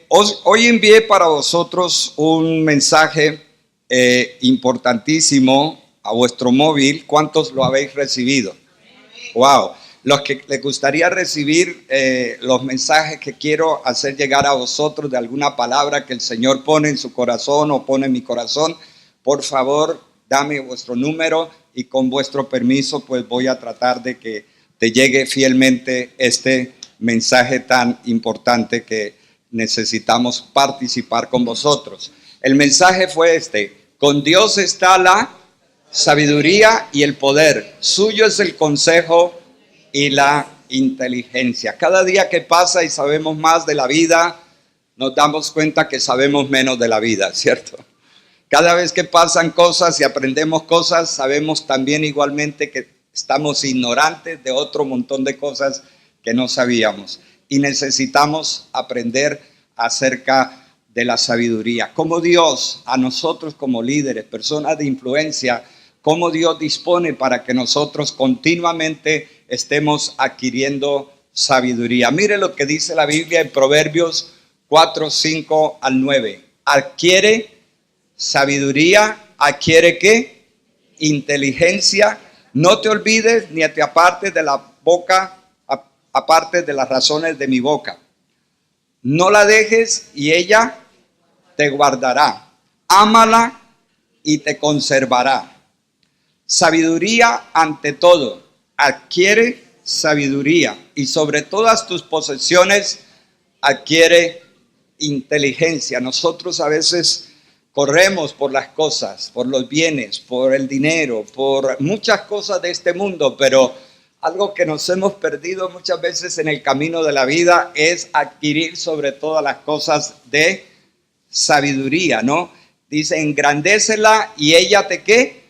Hoy envié para vosotros un mensaje importantísimo a vuestro móvil. ¿Cuántos lo habéis recibido? Wow. Los que les gustaría recibir los mensajes que quiero hacer llegar a vosotros de alguna palabra que el Señor pone en su corazón o pone en mi corazón, por favor, dame vuestro número y con vuestro permiso, pues voy a tratar de que te llegue fielmente este mensaje tan importante que necesitamos participar con vosotros. El mensaje fue este: con Dios está la sabiduría y el poder, suyo es el consejo y la inteligencia. Cada día que pasa y sabemos más de la vida, nos damos cuenta que sabemos menos de la vida, ¿cierto? Cada vez que pasan cosas y aprendemos cosas, sabemos también igualmente que estamos ignorantes de otro montón de cosas que no sabíamos. Y necesitamos aprender acerca de la sabiduría. Cómo Dios, a nosotros como líderes, personas de influencia, cómo Dios dispone para que nosotros continuamente estemos adquiriendo sabiduría. Mire lo que dice la Biblia en Proverbios 4, 5 al 9. Adquiere sabiduría, adquiere ¿qué? Inteligencia. No te olvides ni te apartes de la boca, aparte de las razones de mi boca. No la dejes y ella te guardará. Ámala y te conservará. Sabiduría ante todo. Adquiere sabiduría y sobre todas tus posesiones adquiere inteligencia. Nosotros a veces corremos por las cosas, por los bienes, por el dinero, por muchas cosas de este mundo, pero algo que nos hemos perdido muchas veces en el camino de la vida es adquirir sobre todas las cosas de sabiduría, ¿no? Dice, engrandécela y ella te ¿qué?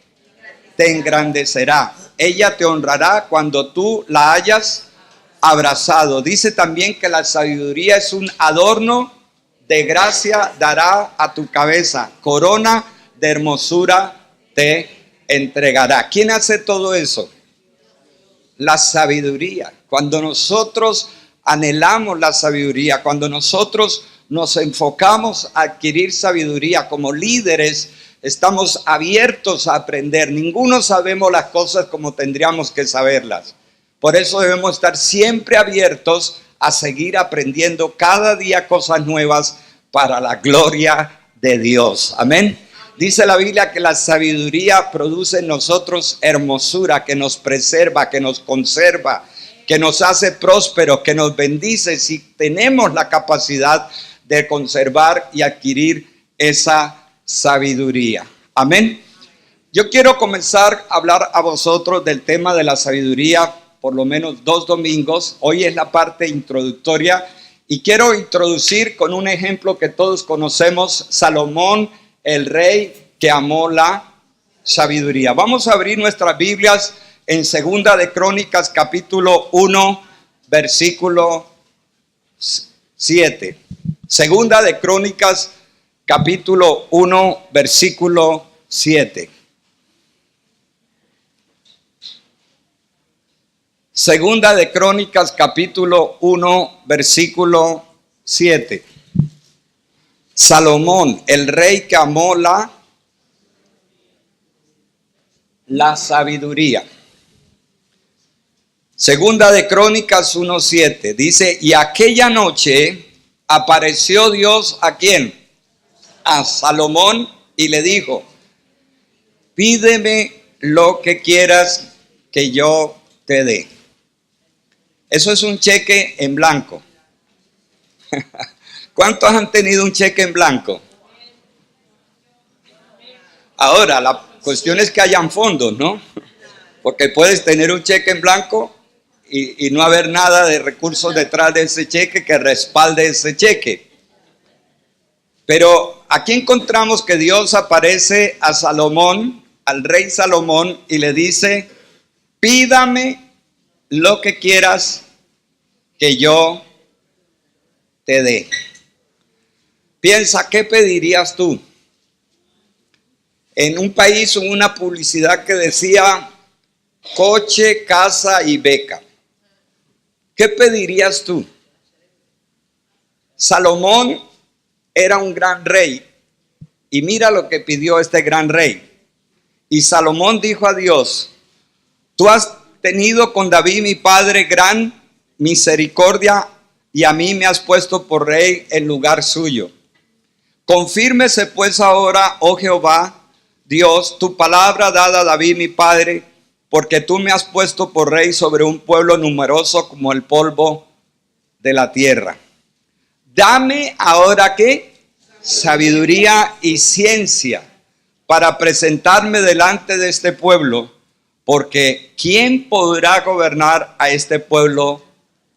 Te engrandecerá. Ella te honrará cuando tú la hayas abrazado. Dice también que la sabiduría es un adorno de gracia, dará a tu cabeza. Corona de hermosura te entregará. ¿Quién hace todo eso? La sabiduría. Cuando nosotros anhelamos la sabiduría, cuando nosotros nos enfocamos a adquirir sabiduría como líderes, estamos abiertos a aprender. Ninguno sabemos las cosas como tendríamos que saberlas. Por eso debemos estar siempre abiertos a seguir aprendiendo cada día cosas nuevas para la gloria de Dios. Amén. Dice la Biblia que la sabiduría produce en nosotros hermosura, que nos preserva, que nos conserva, que nos hace prósperos, que nos bendice si tenemos la capacidad de conservar y adquirir esa sabiduría. Amén. Yo quiero comenzar a hablar a vosotros del tema de la sabiduría por lo menos 2 domingos. Hoy es la parte introductoria y quiero introducir con un ejemplo que todos conocemos, Salomón, el rey que amó la sabiduría. Vamos a abrir nuestras Biblias en Segunda de Crónicas, capítulo 1, versículo 7. Segunda de Crónicas, capítulo 1, versículo 7. Segunda de Crónicas, capítulo 1, versículo 7. Salomón, el rey que amó la sabiduría. Segunda de Crónicas 1:7 dice, y aquella noche apareció Dios ¿a quién? A Salomón y le dijo, pídeme lo que quieras que yo te dé. Eso es un cheque en blanco. ¿Cuántos han tenido un cheque en blanco? Ahora, la cuestión es que hayan fondos, ¿no? Porque puedes tener un cheque en blanco y no haber nada de recursos detrás de ese cheque que respalde ese cheque. Pero aquí encontramos que Dios aparece a Salomón, al rey Salomón, y le dice, pídame lo que quieras que yo te dé. Piensa, ¿qué pedirías tú? En un país hubo una publicidad que decía coche, casa y beca. ¿Qué pedirías tú? Salomón era un gran rey y mira lo que pidió este gran rey. Y Salomón dijo a Dios: tú has tenido con David mi padre gran misericordia y a mí me has puesto por rey en lugar suyo. Confírmese pues ahora, oh Jehová, Dios, tu palabra dada a David mi padre, porque tú me has puesto por rey sobre un pueblo numeroso como el polvo de la tierra. Dame ahora, ¿qué? Sabiduría y ciencia para presentarme delante de este pueblo, porque ¿quién podrá gobernar a este pueblo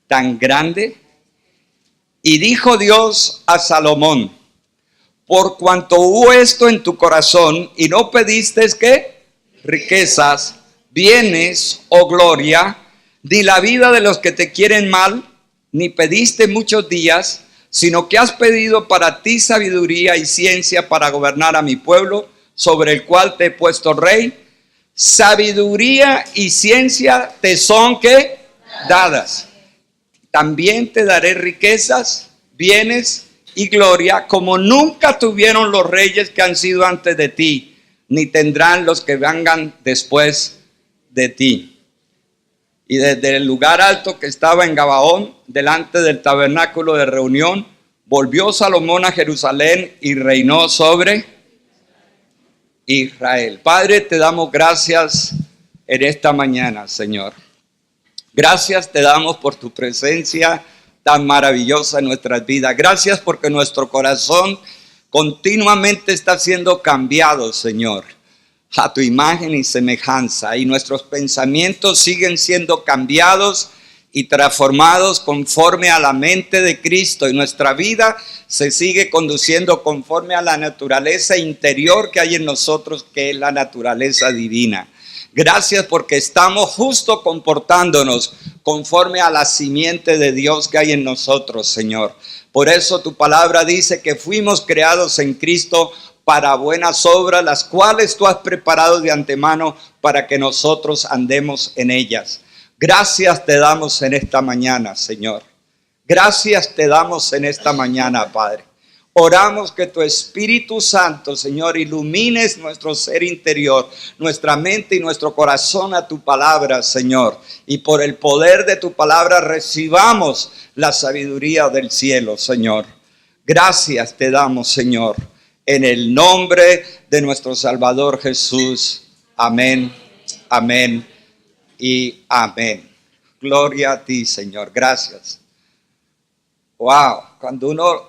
tan grande? Y dijo Dios a Salomón: por cuanto hubo esto en tu corazón y no pediste, ¿qué? Riquezas, bienes o gloria, ni la vida de los que te quieren mal, ni pediste muchos días, sino que has pedido para ti sabiduría y ciencia para gobernar a mi pueblo, sobre el cual te he puesto rey. Sabiduría y ciencia te son, ¿qué? Dadas. También te daré riquezas, bienes y gloria, como nunca tuvieron los reyes que han sido antes de ti, ni tendrán los que vengan después de ti. Y desde el lugar alto que estaba en Gabaón, delante del tabernáculo de reunión, volvió Salomón a Jerusalén y reinó sobre Israel. Padre, te damos gracias en esta mañana, Señor. Gracias te damos por tu presencia tan maravillosa en nuestras vidas. Gracias porque nuestro corazón continuamente está siendo cambiado, Señor, a tu imagen y semejanza. Y nuestros pensamientos siguen siendo cambiados y transformados conforme a la mente de Cristo. Y nuestra vida se sigue conduciendo conforme a la naturaleza interior que hay en nosotros, que es la naturaleza divina. Gracias porque estamos justo comportándonos conforme a la simiente de Dios que hay en nosotros, Señor. Por eso tu palabra dice que fuimos creados en Cristo para buenas obras, las cuales tú has preparado de antemano para que nosotros andemos en ellas. Gracias te damos en esta mañana, Señor. Gracias te damos en esta mañana, Padre. Oramos que tu Espíritu Santo, Señor, ilumines nuestro ser interior, nuestra mente y nuestro corazón a tu palabra, Señor. Y por el poder de tu palabra recibamos la sabiduría del cielo, Señor. Gracias te damos, Señor, en el nombre de nuestro Salvador Jesús. Amén, amén y amén. Gloria a ti, Señor. Gracias. Wow, cuando uno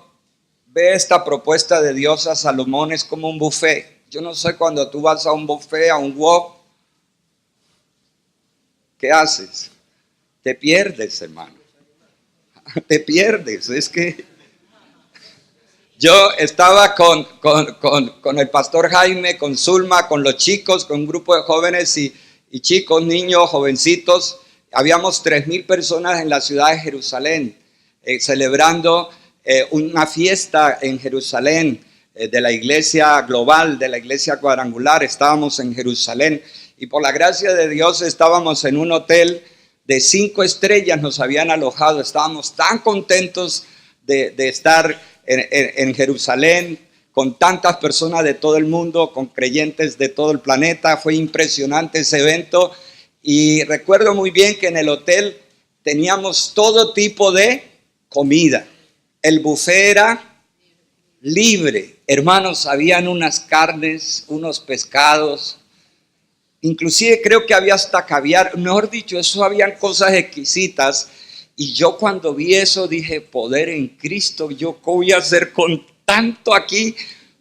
ve esta propuesta de Dios a Salomón es como un buffet. Yo no sé, cuando tú vas a un buffet, a un wok, ¿qué haces? Te pierdes, hermano. Te pierdes. Es que yo estaba con el pastor Jaime, con Zulma, con los chicos, con un grupo de jóvenes y chicos, niños, jovencitos. Habíamos 3,000 personas en la ciudad de Jerusalén celebrando una fiesta en Jerusalén de la iglesia global, de la iglesia cuadrangular. Estábamos en Jerusalén y por la gracia de Dios estábamos en un hotel de 5 estrellas, nos habían alojado. Estábamos tan contentos de estar en Jerusalén con tantas personas de todo el mundo, con creyentes de todo el planeta. Fue impresionante ese evento y recuerdo muy bien que en el hotel teníamos todo tipo de comida. El buffet era libre. Hermanos, habían unas carnes, unos pescados, inclusive creo que había hasta caviar. Mejor dicho, eso habían cosas exquisitas. Y yo cuando vi eso dije: poder en Cristo, ¿yo qué voy a hacer con tanto aquí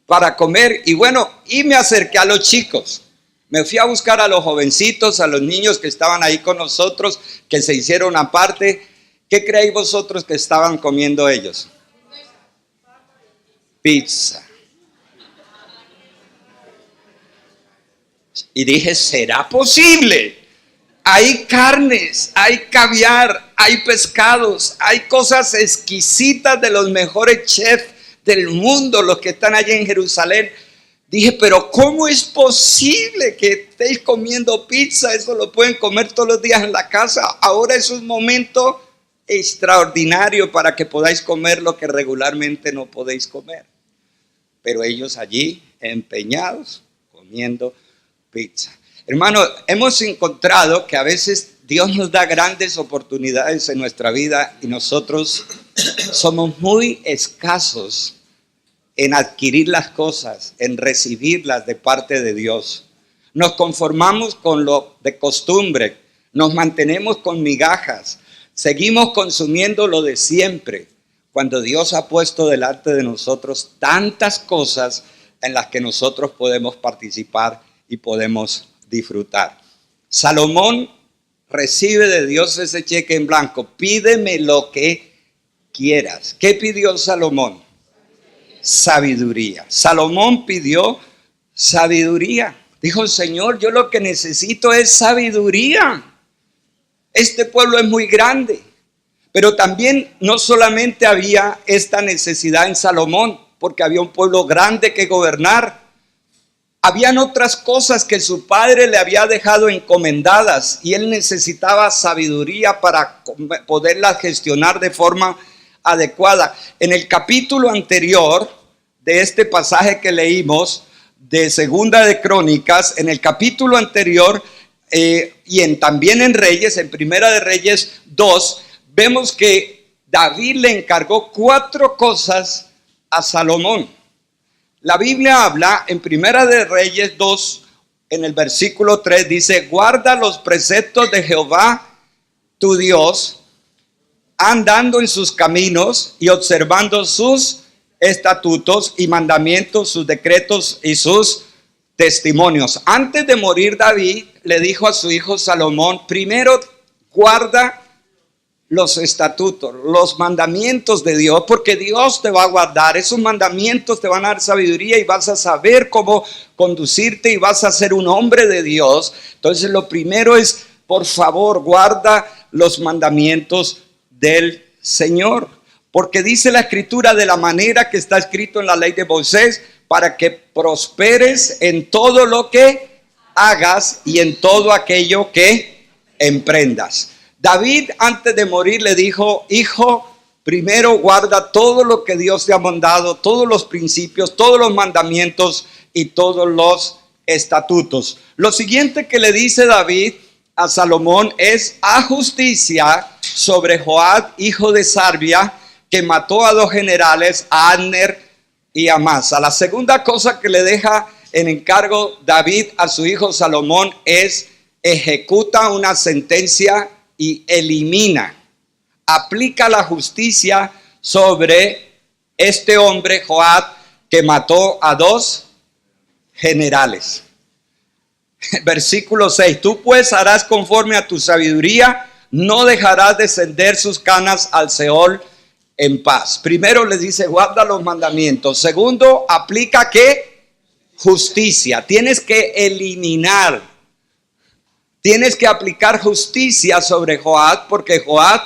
para comer? Y bueno, y me acerqué a los chicos. Me fui a buscar a los jovencitos, a los niños que estaban ahí con nosotros, que se hicieron aparte. ¿Qué creéis vosotros que estaban comiendo ellos? Pizza. Y dije: ¿será posible? Hay carnes, hay caviar, hay pescados, hay cosas exquisitas de los mejores chefs del mundo, los que están allí en Jerusalén. Dije: pero ¿cómo es posible que estéis comiendo pizza? Eso lo pueden comer todos los días en la casa. Ahora es un momento extraordinario para que podáis comer lo que regularmente no podéis comer. Pero ellos allí empeñados comiendo pizza. Hermano, hemos encontrado que a veces Dios nos da grandes oportunidades en nuestra vida y nosotros somos muy escasos en adquirir las cosas, en recibirlas de parte de Dios. Nos conformamos con lo de costumbre, nos mantenemos con migajas, seguimos consumiendo lo de siempre, cuando Dios ha puesto delante de nosotros tantas cosas en las que nosotros podemos participar y podemos disfrutar. Salomón recibe de Dios ese cheque en blanco: pídeme lo que quieras. ¿Qué pidió Salomón? Sabiduría. Salomón pidió sabiduría. Dijo: Señor, yo lo que necesito es sabiduría. Este pueblo es muy grande. Pero también no solamente había esta necesidad en Salomón, porque había un pueblo grande que gobernar. Habían otras cosas que su padre le había dejado encomendadas y él necesitaba sabiduría para poderlas gestionar de forma adecuada. En el capítulo anterior de este pasaje que leímos de Segunda de Crónicas, en el capítulo anterior también en Reyes, en Primera de Reyes 2, vemos que David le encargó 4 cosas a Salomón. La Biblia habla en Primera de Reyes 2, en el versículo 3, dice: guarda los preceptos de Jehová tu Dios, andando en sus caminos y observando sus estatutos y mandamientos, sus decretos y sus testimonios. Antes de morir, David le dijo a su hijo Salomón: primero guarda los estatutos, los mandamientos de Dios, porque Dios te va a guardar. Esos mandamientos te van a dar sabiduría y vas a saber cómo conducirte y vas a ser un hombre de Dios. Entonces lo primero es, por favor, guarda los mandamientos del Señor, porque dice la Escritura de la manera que está escrito en la ley de Moisés, para que prosperes en todo lo que hagas y en todo aquello que emprendas. David, antes de morir, le dijo: hijo, primero guarda todo lo que Dios te ha mandado, todos los principios, todos los mandamientos y todos los estatutos. Lo siguiente que le dice David a Salomón es: haz justicia sobre Joab, hijo de Sarvia, que mató a 2 generales, a Abner y a Amasa. La segunda cosa que le deja en encargo David a su hijo Salomón es: ejecuta una sentencia y elimina, aplica la justicia sobre este hombre Joab, que mató a 2 generales. Versículo 6: tú pues harás conforme a tu sabiduría, no dejarás descender sus canas al Seol en paz. Primero les dice: guarda los mandamientos. Segundo, aplica ¿qué? Justicia. Tienes que eliminar. Tienes que aplicar justicia sobre Joab, porque Joab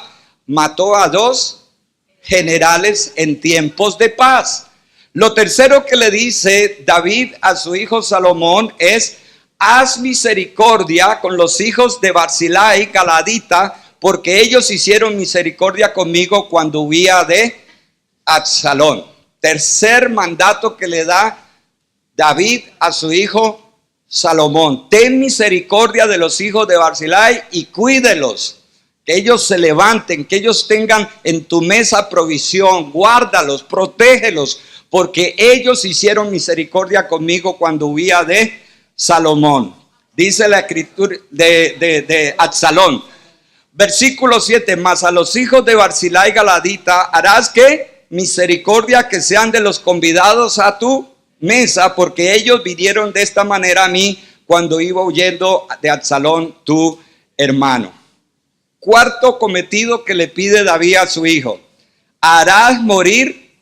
mató a 2 generales en tiempos de paz. Lo tercero que le dice David a su hijo Salomón es: haz misericordia con los hijos de Barzillai Galadita, porque ellos hicieron misericordia conmigo cuando huía de Absalón. Tercer mandato que le da David a su hijo Salomón: ten misericordia de los hijos de Barzillai y cuídelos, que ellos se levanten, que ellos tengan en tu mesa provisión. Guárdalos, protégelos, porque ellos hicieron misericordia conmigo cuando huía de Salomón. Dice la escritura de Absalón. Versículo 7: mas a los hijos de Barzillai Galadita harás ¿qué? Misericordia, que sean de los convidados a tu mesa, porque ellos vinieron de esta manera a mí cuando iba huyendo de Absalón tu hermano. Cuarto cometido que le pide David a su hijo: harás morir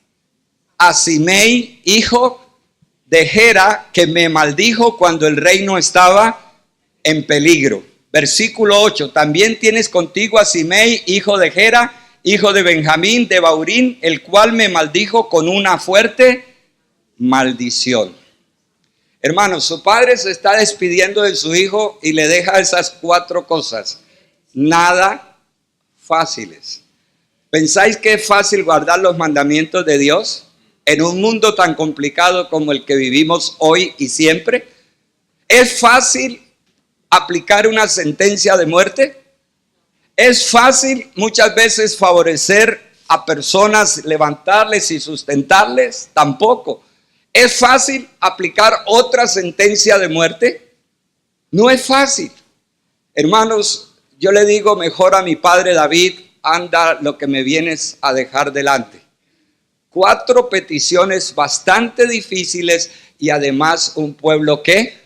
a Simei, hijo de Gera, que me maldijo cuando el reino estaba en peligro. Versículo 8: también tienes contigo a Simei, hijo de Gera, hijo de Benjamín de Baurín, el cual me maldijo con una fuerte maldición. Hermanos, su padre se está despidiendo de su hijo y le deja esas 4 cosas, nada fáciles. ¿Pensáis que es fácil guardar los mandamientos de Dios en un mundo tan complicado como el que vivimos hoy y siempre? ¿Es fácil aplicar una sentencia de muerte? ¿Es fácil muchas veces favorecer a personas, levantarles y sustentarles? Tampoco. ¿Es fácil aplicar otra sentencia de muerte? No es fácil. Hermanos, yo le digo mejor a mi padre David: anda lo que me vienes a dejar delante. 4 peticiones bastante difíciles y además un pueblo que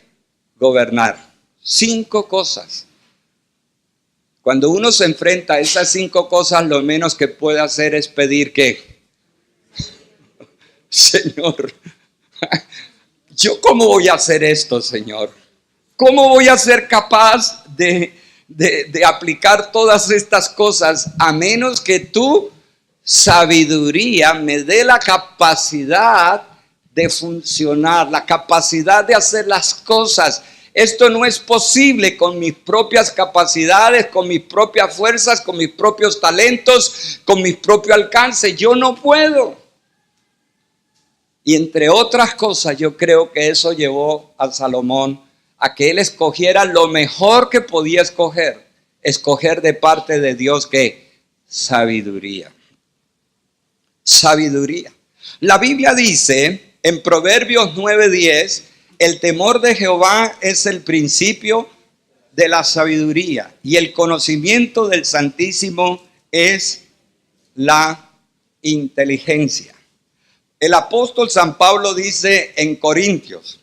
gobernar. 5 cosas. Cuando uno se enfrenta a esas 5 cosas, lo menos que puede hacer es pedir que, Señor, ¿yo cómo voy a hacer esto, Señor? ¿Cómo voy a ser capaz de aplicar todas estas cosas a menos que tu sabiduría me dé la capacidad de funcionar, la capacidad de hacer las cosas? Esto no es posible con mis propias capacidades, con mis propias fuerzas, con mis propios talentos, con mi propio alcance. Yo no puedo. Y entre otras cosas, yo creo que eso llevó a Salomón a que él escogiera lo mejor que podía escoger de parte de Dios, que sabiduría. Sabiduría. La Biblia dice en Proverbios 9:10, el temor de Jehová es el principio de la sabiduría y el conocimiento del Santísimo es la inteligencia. El apóstol San Pablo dice en Corintios,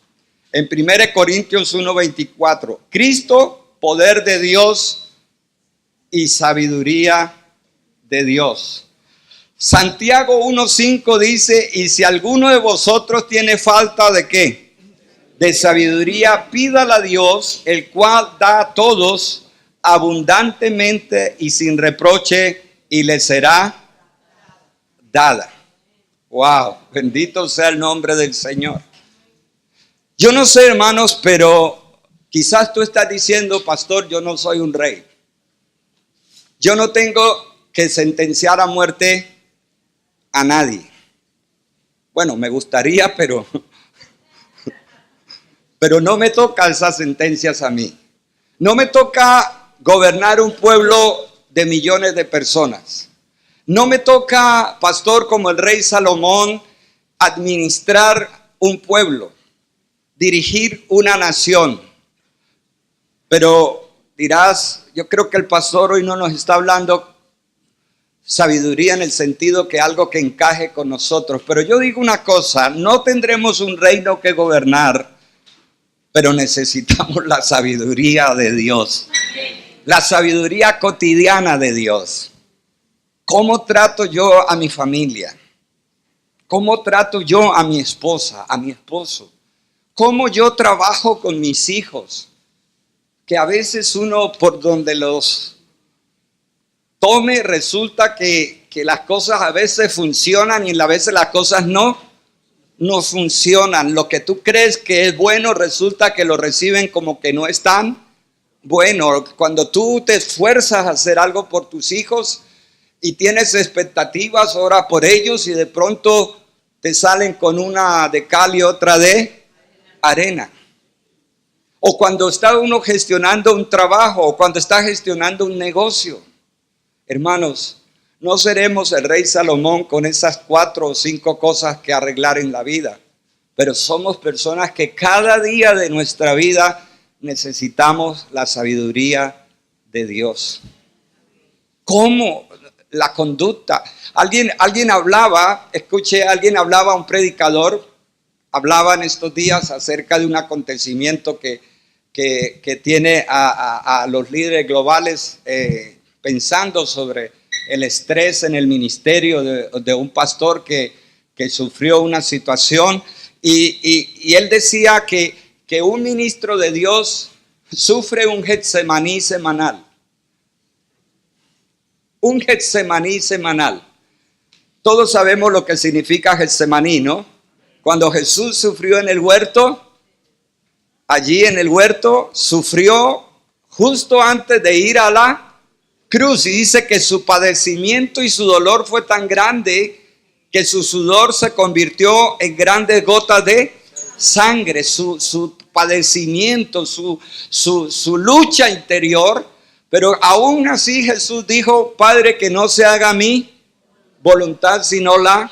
en 1 Corintios 1:24, Cristo, poder de Dios y sabiduría de Dios. Santiago 1:5 dice, y si alguno de vosotros tiene falta de ¿qué? De sabiduría, pídala a Dios, el cual da a todos abundantemente y sin reproche, y le será dada. Wow, bendito sea el nombre del Señor. Yo no sé, hermanos, pero quizás tú estás diciendo: pastor, yo no soy un rey. Yo no tengo que sentenciar a muerte a nadie. Bueno, me gustaría, pero no me toca esas sentencias a mí. No me toca gobernar un pueblo de millones de personas. No me toca, pastor, como el rey Salomón, administrar un pueblo, dirigir una nación. Pero dirás, yo creo que el pastor hoy no nos está hablando sabiduría en el sentido que algo que encaje con nosotros. Pero yo digo una cosa: no tendremos un reino que gobernar, pero necesitamos la sabiduría de Dios, la sabiduría cotidiana de Dios. ¿Cómo trato yo a mi familia? ¿Cómo trato yo a mi esposa, a mi esposo? ¿Cómo yo trabajo con mis hijos? Que a veces uno, por donde los tome, resulta que las cosas a veces funcionan y a veces las cosas no funcionan. Lo que tú crees que es bueno, resulta que lo reciben como que no es tan bueno. Cuando tú te esfuerzas a hacer algo por tus hijos y tienes expectativas, ora por ellos, y de pronto te salen con una de cal y otra de arena. O cuando está uno gestionando un trabajo, o cuando está gestionando un negocio. Hermanos, no seremos el rey Salomón con esas 4 o 5 cosas que arreglar en la vida, pero somos personas que cada día de nuestra vida necesitamos la sabiduría de Dios. ¿Cómo? La conducta. Alguien hablaba, un predicador, hablaba en estos días acerca de un acontecimiento que tiene a los líderes globales pensando sobre el estrés en el ministerio de un pastor que sufrió una situación, y él decía que un ministro de Dios sufre un Getsemaní semanal. Un Getsemaní semanal. Todos sabemos lo que significa Getsemaní, ¿no? Cuando Jesús sufrió en el huerto, allí en el huerto sufrió justo antes de ir a la cruz, y dice que su padecimiento y su dolor fue tan grande que su sudor se convirtió en grandes gotas de sangre. Su padecimiento, su lucha interior. Pero aún así Jesús dijo: Padre, que no se haga mi voluntad sino la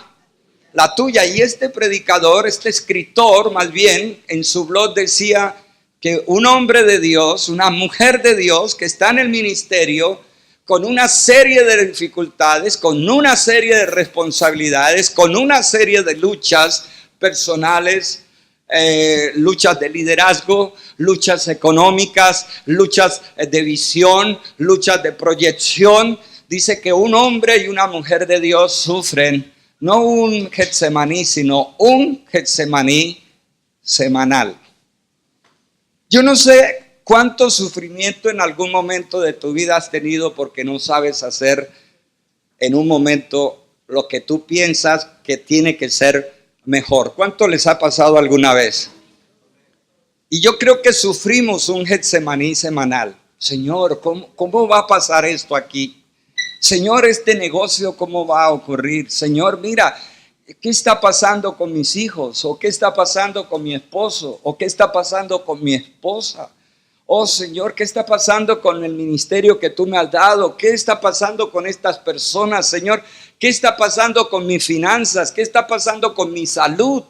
tuya. Y este predicador, este escritor más bien, en su blog decía que un hombre de Dios, una mujer de Dios que está en el ministerio con una serie de dificultades, con una serie de responsabilidades, con una serie de luchas personales, luchas de liderazgo, luchas económicas, luchas de visión, luchas de proyección. Dice que un hombre y una mujer de Dios sufren no un Getsemaní, sino un Getsemaní semanal. Yo no sé cuánto sufrimiento en algún momento de tu vida has tenido porque no sabes hacer en un momento lo que tú piensas que tiene que ser mejor. ¿Cuánto les ha pasado alguna vez? Y yo creo que sufrimos un Getsemaní semanal. Señor, ¿cómo va a pasar esto aquí? Señor, este negocio, ¿cómo va a ocurrir? Señor, mira, ¿qué está pasando con mis hijos? ¿O qué está pasando con mi esposo? ¿O qué está pasando con mi esposa? Oh Señor, ¿qué está pasando con el ministerio que tú me has dado? ¿Qué está pasando con estas personas, Señor? ¿Qué está pasando con mis finanzas? ¿Qué está pasando con mi salud?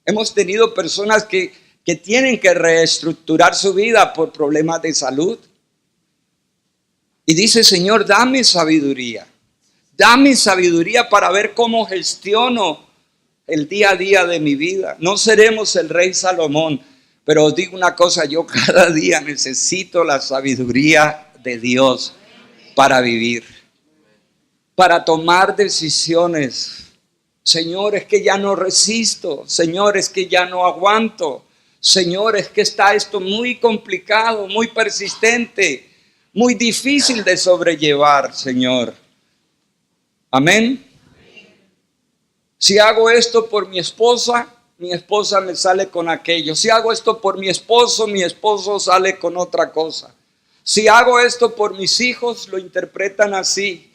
Hemos tenido personas que tienen que reestructurar su vida por problemas de salud. Y dice: Señor, dame sabiduría. Dame sabiduría para ver cómo gestiono el día a día de mi vida. No seremos el rey Salomón. Pero os digo una cosa, yo cada día necesito la sabiduría de Dios para vivir, para tomar decisiones. Señor, es que ya no resisto. Señor, es que ya no aguanto. Señor, es que está esto muy complicado, muy persistente, muy difícil de sobrellevar, Señor. Amén. Si hago esto por mi esposa me sale con aquello. Si hago esto por mi esposo sale con otra cosa. Si hago esto por mis hijos, lo interpretan así.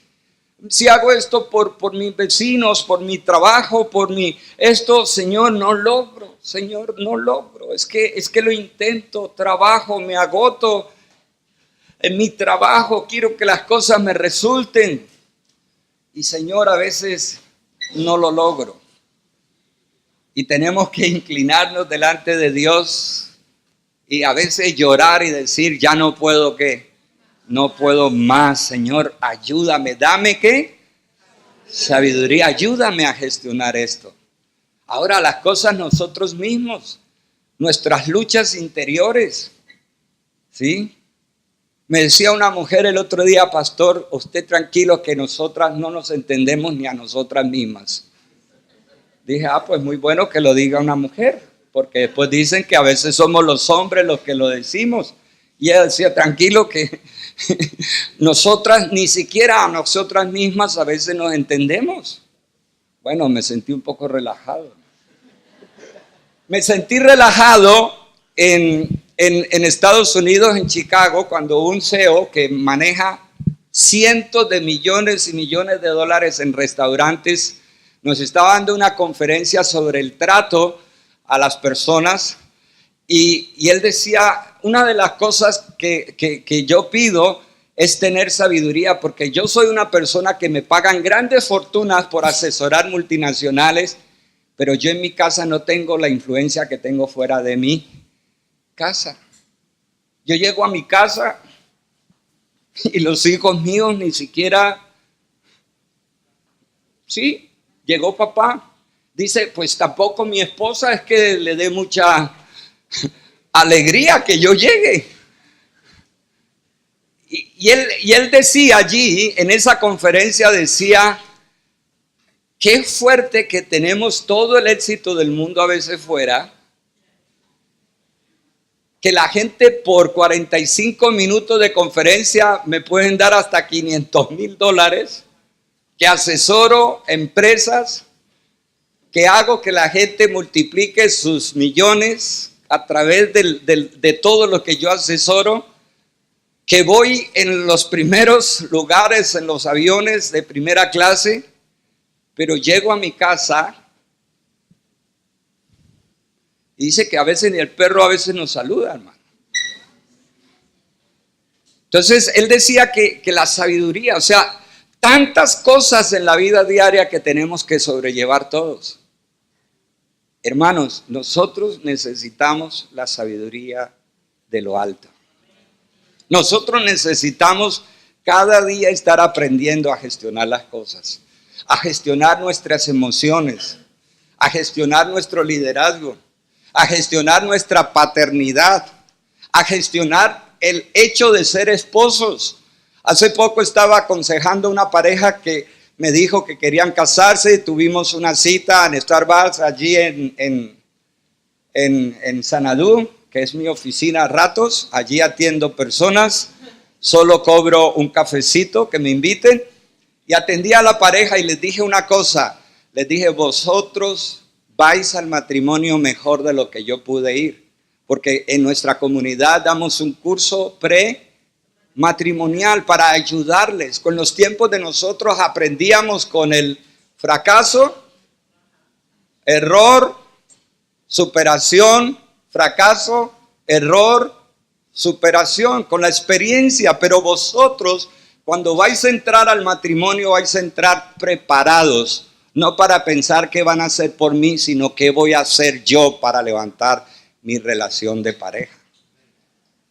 Si hago esto por mis vecinos, por mi trabajo, esto, Señor, no logro. Señor, no logro. Es que lo intento, trabajo, me agoto en mi trabajo, quiero que las cosas me resulten. Y Señor, a veces no lo logro. Y tenemos que inclinarnos delante de Dios y a veces llorar y decir: ya no puedo, ¿qué? No puedo más, Señor, ayúdame. Dame, ¿qué? Sabiduría, ayúdame a gestionar esto. Ahora, las cosas nosotros mismos, nuestras luchas interiores, ¿sí? Me decía una mujer el otro día: pastor, usted tranquilo que nosotras no nos entendemos ni a nosotras mismas. Dije: pues muy bueno que lo diga una mujer, porque después dicen que a veces somos los hombres los que lo decimos. Y ella decía: tranquilo que nosotras, ni siquiera a nosotras mismas a veces nos entendemos. Bueno, me sentí un poco relajado. Me sentí relajado en Estados Unidos, en Chicago, cuando un CEO que maneja cientos de millones y millones de dólares en restaurantes nos estaba dando una conferencia sobre el trato a las personas y él decía: una de las cosas que yo pido es tener sabiduría, porque yo soy una persona que me pagan grandes fortunas por asesorar multinacionales, pero yo en mi casa no tengo la influencia que tengo fuera de mi casa. Yo llego a mi casa y los hijos míos ni siquiera, sí, llegó papá, dice: pues tampoco mi esposa es que le dé mucha alegría que yo llegue. Y él decía allí, en esa conferencia decía: qué fuerte que tenemos todo el éxito del mundo a veces fuera, que la gente por 45 minutos de conferencia me pueden dar hasta $500,000, que asesoro empresas, que hago que la gente multiplique sus millones a través de todo lo que yo asesoro. que voy en los primeros lugares, en los aviones de primera clase, pero llego a mi casa y dice que a veces ni el perro a veces nos saluda, hermano. Entonces él decía que la sabiduría, o sea, tantas cosas en la vida diaria que tenemos que sobrellevar todos. Hermanos, nosotros necesitamos la sabiduría de lo alto. Nosotros necesitamos cada día estar aprendiendo a gestionar las cosas, a gestionar nuestras emociones, a gestionar nuestro liderazgo, a gestionar nuestra paternidad, a gestionar el hecho de ser esposos. Hace poco estaba aconsejando a una pareja que me dijo que querían casarse. Tuvimos una cita en Starbucks allí en Sanadú, que es mi oficina a ratos. Allí atiendo personas, solo cobro un cafecito que me inviten. Y atendí a la pareja y les dije una cosa. Les dije, vosotros vais al matrimonio mejor de lo que yo pude ir. Porque en nuestra comunidad damos un curso matrimonial para ayudarles. Con los tiempos de nosotros aprendíamos con el fracaso, error, superación, fracaso, error, superación, con la experiencia. Pero vosotros, cuando vais a entrar al matrimonio, vais a entrar preparados, no para pensar qué van a hacer por mí, sino qué voy a hacer yo para levantar mi relación de pareja.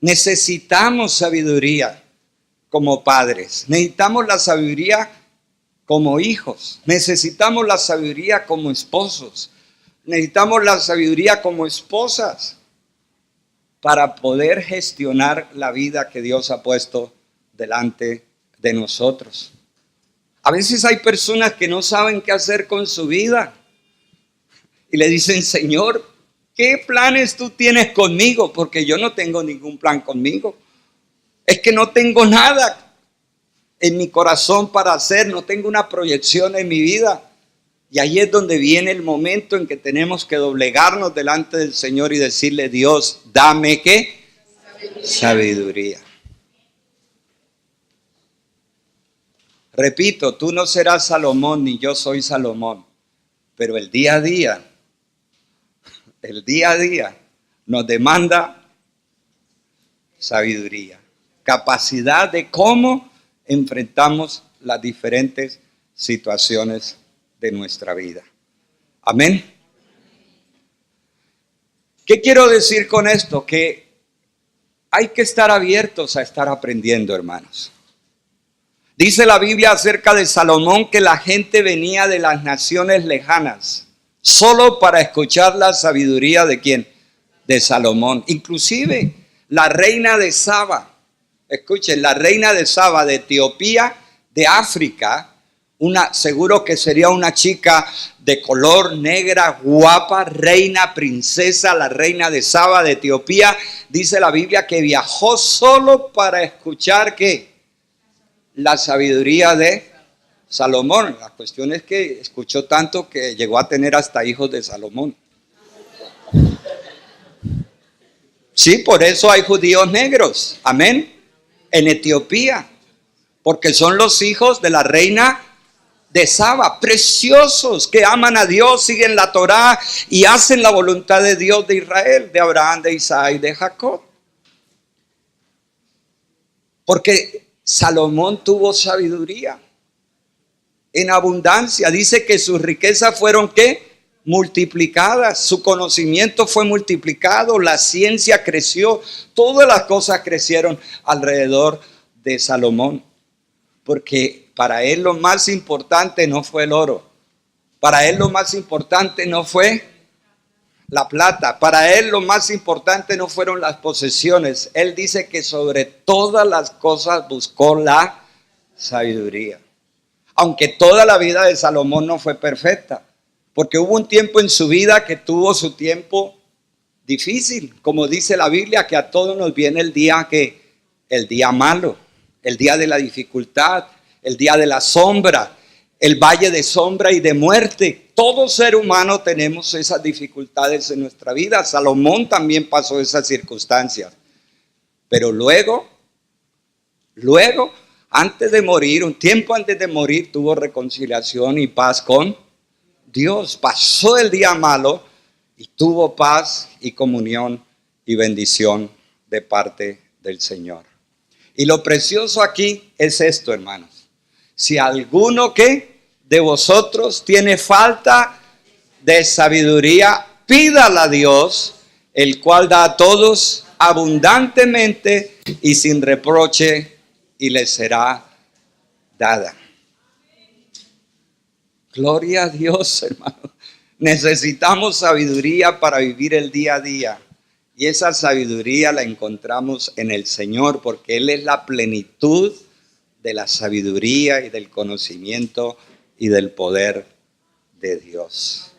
Necesitamos sabiduría como padres, necesitamos la sabiduría como hijos, necesitamos la sabiduría como esposos, necesitamos la sabiduría como esposas para poder gestionar la vida que Dios ha puesto delante de nosotros. A veces hay personas que no saben qué hacer con su vida y le dicen, Señor, ¿qué planes tú tienes conmigo? Porque yo no tengo ningún plan conmigo. Es que no tengo nada en mi corazón para hacer, no tengo una proyección en mi vida. Y ahí es donde viene el momento en que tenemos que doblegarnos delante del Señor y decirle, Dios, dame ¿qué? Sabiduría. Repito, tú no serás Salomón ni yo soy Salomón, pero el día a día nos demanda sabiduría, capacidad de cómo enfrentamos las diferentes situaciones de nuestra vida. Amén. ¿Qué quiero decir con esto? Que hay que estar abiertos a estar aprendiendo, hermanos. Dice la Biblia acerca de Salomón que la gente venía de las naciones lejanas solo para escuchar la sabiduría de ¿quién? De Salomón. Inclusive la reina de Saba, escuchen, la reina de Saba de Etiopía, de África, seguro que sería una chica de color negra, guapa, reina, princesa, la reina de Saba de Etiopía. Dice la Biblia que viajó solo para escuchar ¿qué? La sabiduría de Salomón. La cuestión es que escuchó tanto que llegó a tener hasta hijos de Salomón. Sí, por eso hay judíos negros, amén, en Etiopía, porque son los hijos de la reina de Saba, preciosos, que aman a Dios, siguen la Torá y hacen la voluntad de Dios de Israel, de Abraham, de Isaac y de Jacob. Porque Salomón tuvo sabiduría en abundancia. Dice que sus riquezas fueron ¿qué? Multiplicadas. Su conocimiento fue multiplicado. La ciencia creció. Todas las cosas crecieron alrededor de Salomón. Porque para él lo más importante no fue el oro. Para él lo más importante no fue la plata. Para él lo más importante no fueron las posesiones. Él dice que sobre todas las cosas buscó la sabiduría. Aunque toda la vida de Salomón no fue perfecta, porque hubo un tiempo en su vida que tuvo su tiempo difícil, como dice la Biblia, que a todos nos viene el día malo, el día de la dificultad, el día de la sombra, el valle de sombra y de muerte. Todo ser humano tenemos esas dificultades en nuestra vida. Salomón también pasó esas circunstancias. Pero luego Luego, antes de morir, un tiempo antes de morir, tuvo reconciliación y paz con Dios. Pasó el día malo y tuvo paz y comunión y bendición de parte del Señor. Y lo precioso aquí es esto, hermanos. Si alguno que de vosotros tiene falta de sabiduría, pídala a Dios, el cual da a todos abundantemente y sin reproche, y le será dada. Gloria a Dios, hermano. Necesitamos sabiduría para vivir el día a día. Y esa sabiduría la encontramos en el Señor, porque Él es la plenitud de la sabiduría y del conocimiento y del poder de Dios.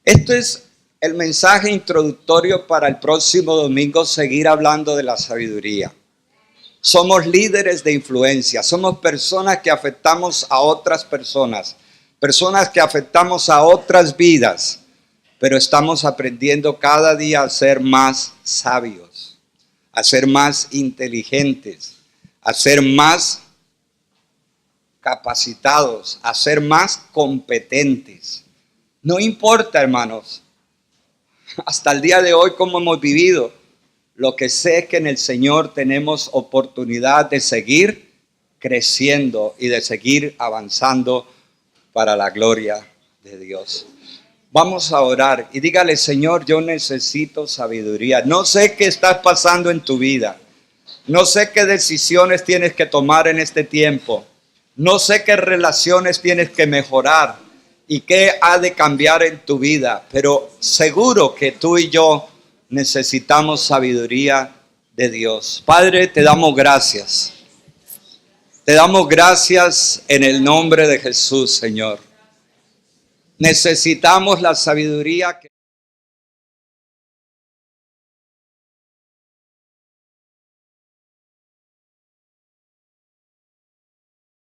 Esto es el mensaje introductorio para el próximo domingo, seguir hablando de la sabiduría. Somos líderes de influencia, somos personas que afectamos a otras personas, personas que afectamos a otras vidas, pero estamos aprendiendo cada día a ser más sabios, a ser más inteligentes, a ser más capacitados, a ser más competentes. No importa, hermanos, hasta el día de hoy cómo hemos vivido. Lo que sé es que en el Señor tenemos oportunidad de seguir creciendo y de seguir avanzando para la gloria de Dios. Vamos a orar y dígale: Señor, yo necesito sabiduría. No sé qué está pasando en tu vida. No sé qué decisiones tienes que tomar en este tiempo. No sé qué relaciones tienes que mejorar y qué ha de cambiar en tu vida. Pero seguro que tú y yo necesitamos sabiduría de Dios. Padre, te damos gracias. Te damos gracias en el nombre de Jesús, Señor. Necesitamos la sabiduría que